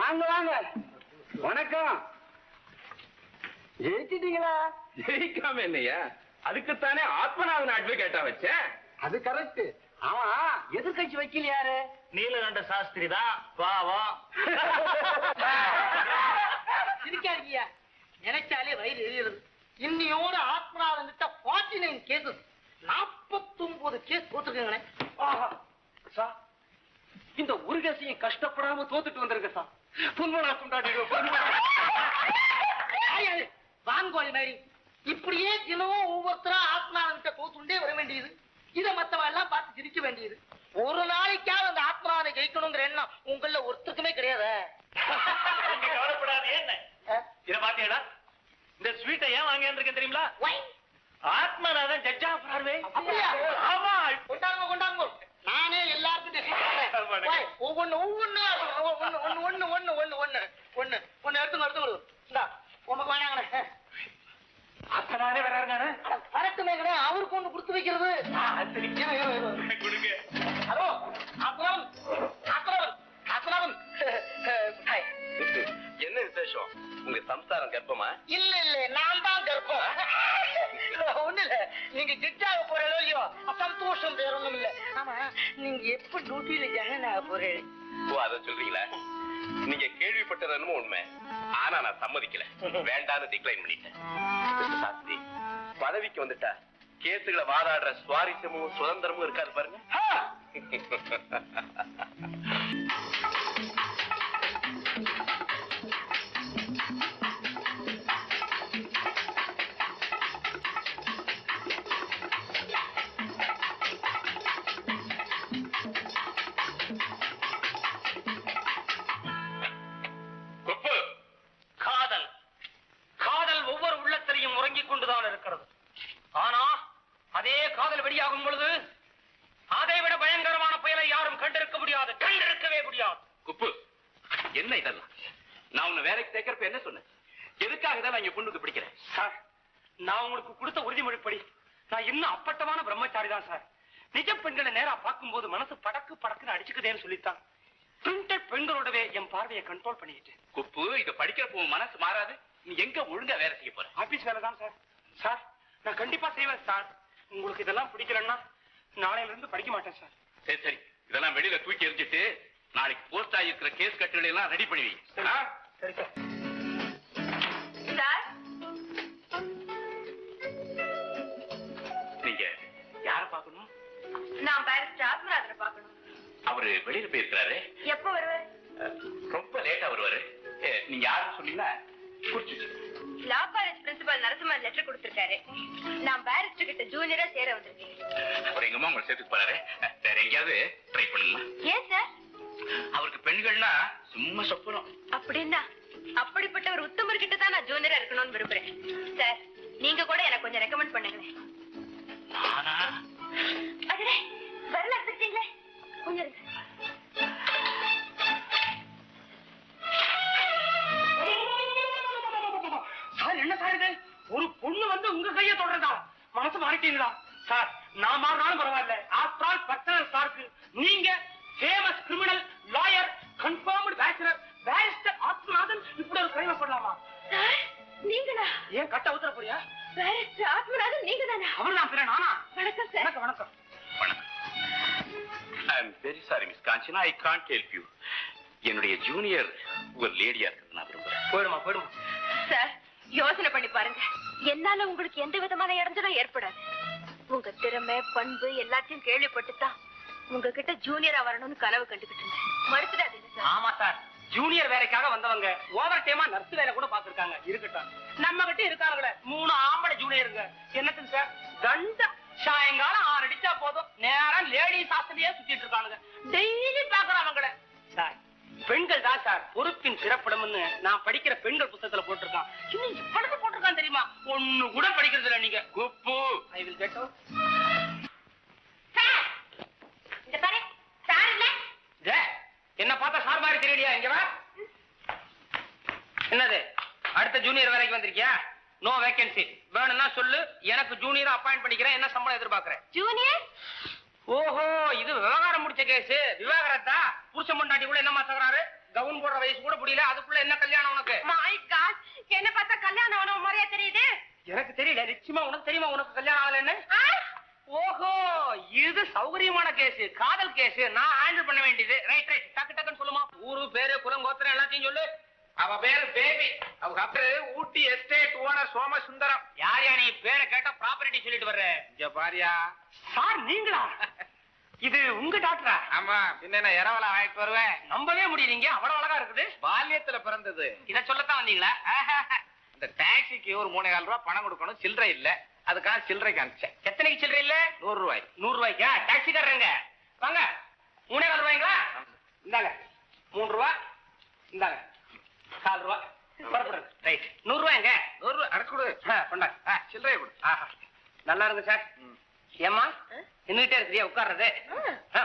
வாங்க வாங்க. வணக்கம். ஜெயிச்சிட்டீங்களா? ஜெயிக்காம இல்லையா? அதுக்குத்தானே ஆத்மநாதன் அட்வொகேட்டா வச்சேன். அது கரெக்ட். ஆமா, எதிர்கட்சி வக்கீல் யாரு? நீலகண்ட சாஸ்திரி தான். பாவம். சிரிக்காதீங்க, நினைச்சாலே வயிறு எரியுது. இன்னையோட ஆத்மநாதன் கிட்ட 49 கேசஸ், 49 கேஸ் போட்டுருக்கீங்களே. சார், இந்த ஒரு கேசையும் கஷ்டப்படாம தோத்துட்டு வந்திருக்க சார். பொன்மலா கொண்டாடிடுவோம். வான்கோழி மாதிரி இப்படியே தினமும் ஒவ்வொருத்தரா ஆத்மநாதன் கிட்ட தோத்துண்டே வர வேண்டியது. இதை மத்தவன் எல்லாம் பார்த்து சிரிக்க வேண்டியது. ஒரு நாளைக்காவது அந்த ஆத்மநாதனை ஜெயிக்கணுங்கிற எண்ணம் உங்கள ஒருத்தருக்குமே கிடையாது. கவலைப்படாது. என்ன இத பாத்தீங்களா? இந்த ஸ்வீட்டை ஏன் வாங்கி இருக்கேன் தெரியுங்களா? ஆத்மநாதன் ஜட்ஜ் ஆஃப் பார்வே. ஆமா, கொண்டாங்க கொண்டாங்க. நானே எல்லாருக்கும் ஒவ்வொன்னு ஒவ்வொன்னு ஒண்ணு ஒண்ணு ஒண்ணு ஒண்ணு ஒண்ணு ஒண்ணு ஒண்ணு எடுத்துங்க எடுத்துங்க. இந்தா உனக்கு வேணாங்கண்ணே. அப்பனானே வராருங்க. வரட்டுமே கிடையாது, அவருக்கு ஒண்ணு கொடுத்து வைக்கிறது. கொடுங்க. ஹலோ ஆத்மநாதன், ஆத்மநாதன், ஆத்மநாதன். என்ன விசேஷம்? உங்க சம்சாரம் கர்ப்பமா? இல்ல இல்ல, நான் தான் கர்ப்பம். ஒண்ணு இல்ல, நீங்க ஜட்ஜாக போறதோ இல்லையோ சந்தோஷம் வேற ஒண்ணும் இல்ல. ஆமா, நீங்க எப்ப டியூட்டியில ஜாயின் ஆக போறேன்? ஓ, அத சொல்றீங்களா? நீங்க கேள்விப்பட்டது என்னமோ உண்மை. ஆனா நான் சம்மதிக்கல. வேண்டான்னு டிக்ளைன் பண்ணிட்டேன். சாஸ்திரி, பதவிக்கு வந்துட்டா கேசுகளை வாதாடுற சுவாரஸ்யமும் சுதந்திரமும் இருக்காது பாருங்க. இருக்கிறது. ஆனா அதே காதல் வெளியாகும் பொழுது அதை விட பயங்கரமான புயலை யாரும் கண்டிருக்க முடியாது, கண்டிருக்கவே முடியாது. குப்பு, என்ன இதெல்லாம்? நான் உன்னை வேலைக்கு சேர்க்கிறப்ப என்ன சொன்னேன்? எதுக்காக தான் இங்க பொண்ணுக்கு பிடிக்கிறேன்? சார், நான் உங்களுக்கு கொடுத்த உறுதிமொழிப்படி நான் இன்னும் அப்பட்டமான பிரம்மச்சாரி தான் சார். நிஜ பெண்களை நேரா பார்க்கும் போது மனசு படக்கு படக்குன்னு அடிச்சுக்குதேன்னு சொல்லித்தான் பிரிண்டட் பெண்களோடவே என் பார்வையை கண்ட்ரோல் பண்ணிட்டு. குப்பு, இத படிக்கிறப்போ மனசு மாறாது. நீ எங்க ஒழுங்கா வேலை செய்ய போற? ஆபீஸ் வேலை தான் சார். சார், நான் கண்டிப்பா செய்வேன் சார். உங்களுக்கு இதெல்லாம் பிடிக்கலன்னா நாளையில இருந்து படிக்க மாட்டேன் சார். சரி சரி, இதெல்லாம் வெளியில தூக்கி எரிஞ்சிட்டு நாளைக்கு போஸ்ட் ஆகிருக்கிற கேஸ் கட்டுகளை எல்லாம் ரெடி பண்ணுவீங்க. சரி சார். நீங்க யார பாக்கணும்? நான் பாரிஸ்டர் ஆத்மநாதனை பார்க்கணும். அவரு வெளியில போயிருக்கிறாரு. எப்ப வருவார்? ரொம்ப லேட்டா வருவாரு. நீங்க யாருன்னு சொன்னீங்கன்னா குறிச்சு. Law college principal Narasimhan letter கொடுத்திருக்காரு. நான் பாரிஸ்டர் கிட்ட ஜூனியரா சேர வந்திருக்கேன். அவர் எங்கம்மா உங்களை சேர்த்துக்கு போறாரு. வேற எங்கேயாவது ட்ரை பண்ணுமா? ஏன் சார்? அவருக்கு பெண்கள்னா சும்மா சொப்பனம். அப்படின்னா அப்படிப்பட்ட ஒரு உத்தமர் கிட்ட தான் நான் ஜூனியரா இருக்கணும்னு விரும்புறேன். சார், நீங்க கூட எனக்கு கொஞ்சம் ரெக்கமெண்ட் பண்ணுங்களேன். நானா? அதே வரல எடுத்துட்டீங்களே, கொஞ்சம் சார். என்ன சார் இது? ஒரு பொண்ணு வந்து உங்க கையை தொடர்றதா? மனசு மாறிட்டீங்களா சார்? நான் மாறினாலும் பரவாயில்ல. ஆஃப்டர் ஆல் பர்சனல் ஸ்டார்க்கு நீங்க famous criminal lawyer, confirmed bachelor barrister Athmanathan இப்படி ஒரு கிரைம் பண்ணலாமா? சார், நீங்களா? ஏன் கட்ட உத்தர போறியா? பாரிஸ்டர் ஆத்மநாதன் நீங்க தானா? அவர்தான் பேரு. நானா? வணக்கம் சார். வணக்கம் வணக்கம். I am very sorry, Miss Kanchana. I can't help you. என்னுடைய ஜூனியர் ஒரு லேடியா இருக்கு நான் விரும்புறேன். போயிடுமா போயிடுமா. சார், யோசனை பண்ணி பாருங்க. என்னால உங்களுக்கு எந்த விதமான இடைஞ்சலும் ஏற்படாது. உங்க திறமை பண்பு எல்லாத்தையும் கேள்விப்பட்டுதான் உங்ககிட்ட ஜூனியரா வரணும்னு கனவு கண்டுகிட்டு இருந்தேன். மறுத்துடாதீங்க சார். ஆமா சார், ஜூனியர் வேலைக்காக வந்தவங்க ஓவர் டைமா நர்ஸ் வேலை கூட பாத்துருக்காங்க. இருக்கட்டும், நம்ம கிட்ட இருக்காங்களே 3 ஆம்பளை ஜூனியருங்க. என்னத்துக்கு சார்? கண்ட சாயங்காலம் 6 அடிச்சா போதும், நேரம் லேடிஸ் ஹாஸ்டலையே சுத்திட்டு இருக்கானுங்க. டெய்லி பாக்குறாங்க சார். பெண்கள் தான் சார் பொறுப்பின் சிறப்பிடம்னு நான் படிக்கிற பெண்கள் புத்தகத்துல போட்டிருக்கான். இன்னும் இவ்வளவு போட்டிருக்கான் தெரியுமா? ஒண்ணு கூட படிக்கிறது இல்ல நீங்க. குப்பு, ஐ வில் கெட் அவுட். இந்த பாரு, சார் இல்ல. என்ன பார்த்தா சார் மாதிரி தெரியலையா? இங்க வா. என்னது, அடுத்த ஜூனியர் வேலைக்கு வந்திருக்கியா? No vacancy. வேணும்னா சொல்லு, எனக்கு ஜூனியரா அப்பாயிண்ட் பண்ணிக்கிறேன். என்ன சம்பளம் எதிர்பார்க்கிறேன்? ஜூனியர்? ஓஹோ, இது விவகாரம் முடிச்ச கேஸ். விவாகரத்தா? புருஷன் பொண்டாட்டி கூட என்னமா தகராறு? கவுன் போடுற வயசு கூட முடியல, அதுக்குள்ள என்ன கல்யாணம் உனக்கு? மை காட், என்ன பார்த்தா கல்யாணம் ஆன மாதிரியா தெரியுது? எனக்கு தெரியல. நிச்சயமா உனக்கு தெரியுமா உனக்கு கல்யாணம் ஆகலன்னு? ஓஹோ, இது சௌகரியமான கேஸ், காதல் கேஸ். நான் ஹேண்டில் பண்ண வேண்டியது. ரைட் ரைட், டக்கு டக்குன்னு சொல்லுமா. ஊரு பேரு குலம் கோத்திரம் எல்லாத்தையும் சொல்லு. அவ பேரு பேபி, அவங்க பேரு ஊட்டி எஸ்டேட் ஓனர் சோமசுந்தரம். யாரையா நீ பேரை கேட்டா ப்ராப்பர்ட்டி சொல்லிட்டு வர்ற? இங்க பாரியா. சார் நீங்களா? இது உங்க டாக்டரா? ஆமா, பின்ன இரவல வாங்கிட்டு வருவேன். நம்பவே முடியலீங்க, அவ்வளவு அழகா இருக்குது. பால்யத்துல பிறந்தது. இத சொல்லத்தான் வந்தீங்களா? இந்த டாக்ஸிக்கு ஒரு 3,4 ரூபாய் பணம் கொடுக்கணும், சில்லறை இல்ல. அதுக்காக சில்லறைக்கு அனுப்பிச்சேன். எத்தனைக்கு சில்லறை இல்ல? 100 ரூபாய். 100 ரூபாய்க்கா? டாக்ஸிக்காரங்க வாங்க. 3,4 ரூபாய்ங்களா? இந்தாங்க 3 ரூபாய், இந்தாங்க 4 ரூபாய். ரைட், 100 ரூபாய்ங்க. 100 ரூபாய் அடக்குடு. கொண்டாங்க, சில்லறை கொடு. நல்லா இருக்கு சார். ஏமா நின்னுட்டே இருக்கிறியா? உட்கார்றது.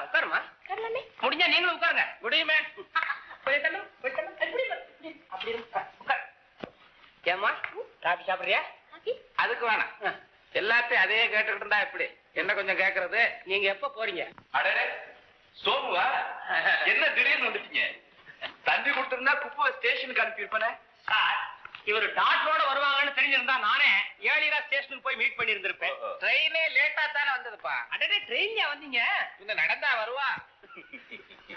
உட்காருமா. முடிஞ்சா நீங்களும் உட்காருங்க. முடியுமே. அப்படி உட்கார். ஏமா காபி சாப்பிடுறியா? அதுக்கு வேணாம், எல்லாத்தையும் அதே கேட்டுக்கிட்டு இருந்தா எப்படி? என்ன கொஞ்சம் கேக்குறது? நீங்க எப்ப போறீங்க? அடடே சோமுவா, என்ன திடீர்னு வந்துட்டீங்க? தந்தி கொடுத்திருந்தா குப்பை ஸ்டேஷனுக்கு அனுப்பியிருப்பேனே. சார், இவர் டாக்டரோட வருவாங்கன்னு தெரிஞ்சிருந்தா நானே ஏழிரா ஸ்டேஷனுக்கு போய் மீட் பண்ணி இருந்திருப்பேன். ட்ரெயினே லேட்டா தானே வந்ததுப்பா. அடடே, ட்ரெயின்லயா வந்தீங்க? இன்னும் நடந்தா வருவா.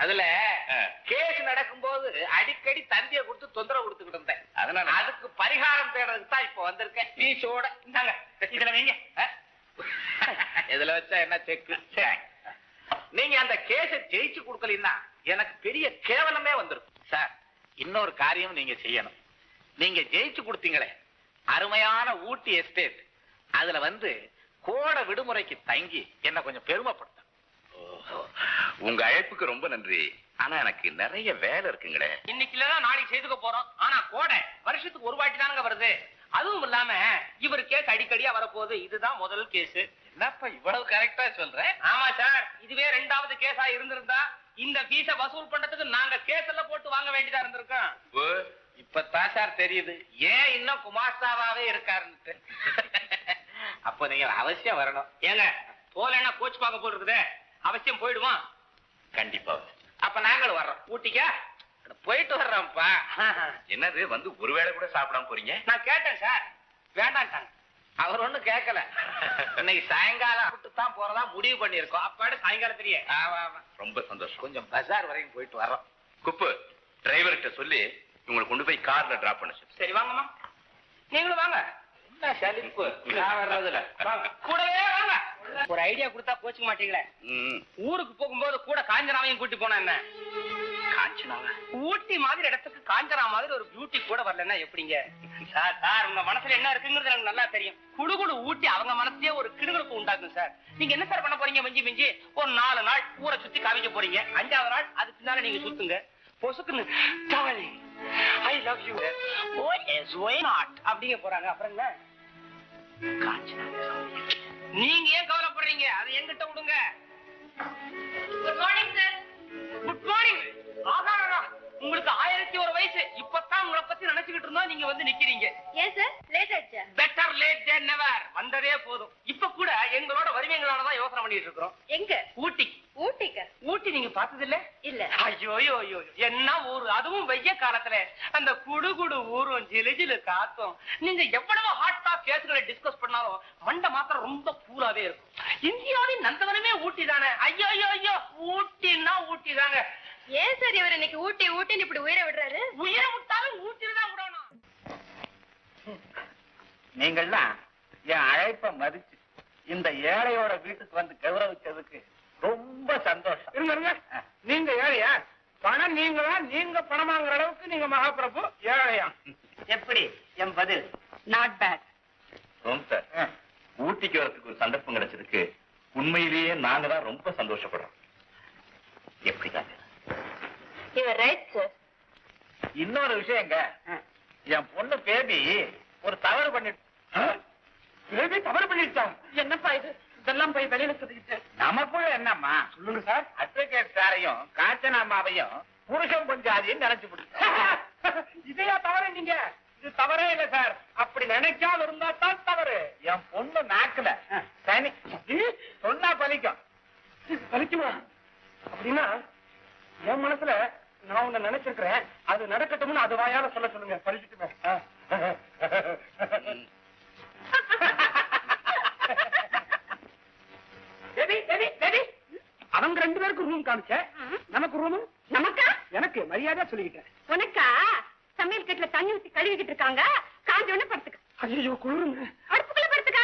அதுல கேஸ் நடக்கும்போது அடிக்கடி தந்திய கொடுத்து தொந்தரவு கொடுத்துக்கிட்டு இருந்தேன். அதனால அதுக்கு பரிகாரம் தேடுறதுக்கு தான் இப்ப வந்திருக்கேன். பீஸோட. இந்தாங்க, இதுல வைங்க. இதுல வச்சா என்ன செக்கு? நீங்க அந்த கேஸ ஜெயிச்சு கொடுக்கலன்னா எனக்கு பெரிய கேவலமே வந்திருக்கும். சார், இன்னொரு காரியம் நீங்க செய்யணும். நீங்க ஜெயிச்சு கொடுத்தீங்களே அருமையான ஊட்டி எஸ்டேட், அதுல வந்து கோடை விடுமுறைக்கு தங்கி என்ன கொஞ்சம் பெருமைப்படுத்த. உங்க அழைப்புக்கு ரொம்ப நன்றி. ஆனா எனக்கு நிறைய வேலை இருக்குங்களே. இன்னைக்கு இல்லதான் நாளைக்கு செய்துக்க போறோம். ஆனா கோடை வருஷத்துக்கு ஒரு வாட்டி தானங்க வருது. அதுவும் இல்லாம இவர் கேஸ் அடிக்கடியா வரப்போகுது. இதுதான் முதல் கேஸ். என்னப்பா இவ்வளவு கரெக்டா சொல்றேன்? ஆமா சார், இதுவே 2வது கேஸா இருந்திருந்தா இந்த ஃபீஸ வசூல் பண்றதுக்கு நாங்க கேஸ் எல்லாம் போட்டு வாங்க வேண்டியதா இருந்திருக்கோம். இப்பதான் சார் தெரியுது ஏன் இன்னும் குமாஸ்தாவாவே இருக்காருன்னு. அப்ப நீங்க அவசியம் வரணும். ஏங்க போலன்னா கோச் பார்க்க போல் இருக்குதே, அவசியம் போயிடுவான். கண்டிப்பா. அப்ப நாங்களும் வர்றோம். ஊட்டிக்கா போயிட்டு வர்றோம்ப்பா. என்னது வந்து ஒருவேளை கூட சாப்பிடாம போறீங்க? நான் கேட்டேன் சார், வேண்டான்ட்டாங்க. அவர் ஒண்ணும் கேட்கல. இன்னைக்கு சாயங்காலம் தான் போறதா முடிவு பண்ணிருக்கோம். அப்பாடு சாயங்காலத்திலேயே. ஆமா ஆமா, ரொம்ப சந்தோஷம். கொஞ்சம் பஜார் வரைக்கும் போயிட்டு வர்றோம். குப்பு டிரைவர்கிட்ட சொல்லி உங்களை கொண்டு போய் கார்ல டிராப் பண்ண சொல்லு. சரி வாங்கம்மா, நீங்களும் வாங்க. என்ன சலிப்பு நான் வர்றதுல. வாங்க, கூடவே வாங்க. ஒரு ஐடியா கொடுத்தா கோச்சுக்க மாட்டீங்களே. ஊருக்கு போகும்போது கூட காஞ்சனாவையும் கூட்டி போனா என்ன? காஞ்சனாவா? ஊட்டி மாதிரி இடத்துக்கு காஞ்சனா மாதிரி ஒரு பியூட்டி கூட வரலன்னா எப்படிங்க? சார் சார், உங்க மனசுல என்ன இருக்குங்கிறது எனக்கு நல்லா தெரியும். குடுகுடு ஊட்டி அவங்க மனசுலயே ஒரு கிடுகிடுப்பு உண்டாக்கும் சார். நீங்க என்ன சார் பண்ண போறீங்க? மிஞ்சி மிஞ்சி ஒரு 4 நாள் ஊரை சுத்தி காமிக்க போறீங்க. 5வது நாள் அதுக்கு பின்னால நீங்க சுத்துங்க. பொசுக்குன்னு darling I love you, oh yes why not அப்படிங்க போறாங்க. அப்புறம் என்ன? காஞ்சனா நீங்க ஏன் கவலைப்படுறீங்க? அதை என்கிட்ட விடுங்க. Good morning sir. Good morning. ஆகாரா, உங்களுக்கு 1001 வயசு. இப்பதான் உங்களை பத்தி நினைச்சுக்கிட்டு இருந்தோம், நீங்க வந்து நிக்கிறீங்க. ஏன் சார் லேட் ஆயிடுச்சா? பெட்டர் லேட் தென் நெவர். வந்ததே போதும். இப்ப கூட எங்களோட வருவீங்களானதான் யோசனை பண்ணிட்டு இருக்கிறோம். எங்க? ஊட்டி. ஊட்டிக்கு? ஊட்டி நீங்க பார்த்தது இல்ல? இல்ல. ஐயோ ஐயோ, என்ன ஊரு, அதுவும் வெய்ய காலத்துல அந்த குடுகுடு ஊரும் ஜிலுஜிலு காத்தும். நீங்க எவ்வளவு ஹாட்டா கேஸ்களை டிஸ்கஸ் பண்ணாலும் மண்டை மாத்திரம் ரொம்ப கூலாவே இருக்கும். இந்தியாவின் நந்தவனமே ஊட்டி தானே. ஐயோ ஐயோ ஐயோ, ஊட்டின்னா ஊட்டி தாங்க. ஏன் சார் இவர் இன்னைக்கு ஊட்டி ஊட்டின்னு இப்படி உயிரை விடுறாரு? உயிரை விட்டாலும் ஊட்டில தான் விடணும். நீங்கள்லாம் என் அழைப்ப மதிச்சு இந்த ஏழையோட வீட்டுக்கு வந்து கௌரவிச்சதுக்கு ரொம்ப சந்தோஷம். இருங்க, நீங்க ஏழையா? பணம் நீங்களா? நீங்க பணமாங்கிற அளவுக்கு நீங்க மகாபிரபு ஏழையா? எப்படி என் பதில்? Not bad. ரோம் சார், ஊட்டிக்கு வரதுக்கு ஒரு சந்தர்ப்பம் கிடைச்சதுக்கு உண்மையிலேயே நாங்க தான் ரொம்ப சந்தோஷப்படுறோம். எப்படி காங்க? Your right sir. இன்னொரு விஷயங்க, என் பொண்ணு பேபி ஒரு தவறு பண்ணிட்டு. பேபி தவறு பண்ணிட்டா? என்னப்பா இது? இதெல்லாம் போய் வெளியில சொல்லிக்கிட்டு நமக்குள்ள என்னம்மா சொல்லுங்க சார். அட்வொகேட் சாரையும் காஞ்சனாமாவையும் புருஷன் கொஞ்சாதின்னு நினைச்சு விட்டு. இதையா தவறு? நீங்க இது தவறே இல்ல சார். அப்படி நினைக்காம இருந்தா தான் தவறு. என் பொண்ணு நாக்குல சனி சொன்னா பலிக்கும். பலிக்குமா? அப்படின்னா என் மனசுல நான் உன்னை நினைச்சிருக்கிறேன். அது நடக்கட்டும்னு அது வாயால சொல்ல சொல்லுங்க. படிச்சுட்டுமே. அவங்க 2 பேருக்கு ரூம் காமிச்ச, நமக்கு ரூம். நமக்கா? எனக்கு மரியாதை சொல்லிக்கிட்டேன். உனக்கா? சமையல் கட்டுல தண்ணி ஊத்தி கழுவிக்கிட்டு இருக்காங்க. காஞ்ச உடனே படுத்துக்க. ஐயோ குளிருங்க. அடுப்புக்குள்ள படுத்துக்க.